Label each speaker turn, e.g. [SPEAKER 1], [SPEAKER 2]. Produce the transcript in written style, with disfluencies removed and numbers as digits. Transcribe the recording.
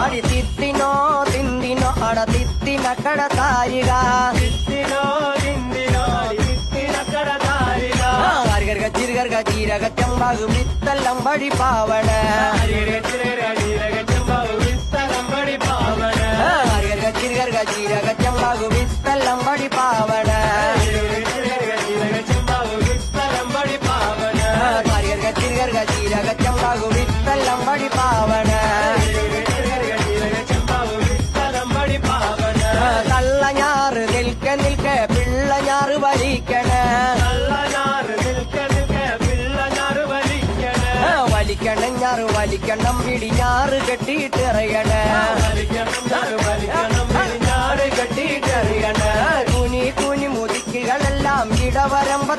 [SPEAKER 1] അടി തിത്തിനോ തിന്തിനോ അട തിത്തിനക്കട താരിക ചിരുകർഗ ജീരക ചെമ്പാകു വിത്തല്ലം വഴി പാവണ ചിരുകർഗ ജീരക ചെമ്പാകു വിത്തല്ലം വഴി പാവണ ചിരുകർഗ ജീരക ചെമ്പാകു വിത്തല്ലം വഴി പാവണ കള്ളഞ്ഞാറ് നിൽക്ക നിൽക്ക പിള്ളഞ്ഞാറ് വലിക്കണ വലിക്കണഞ്ഞാറ് വലിക്കണം പിടിഞ്ഞാറ് കെട്ടിയിട്ടെറിയണ കെട്ടിയിട്ടെറിയണ കുനി കുനി മുതിക്കുകളെല്ലാം ഇടവരമ്പ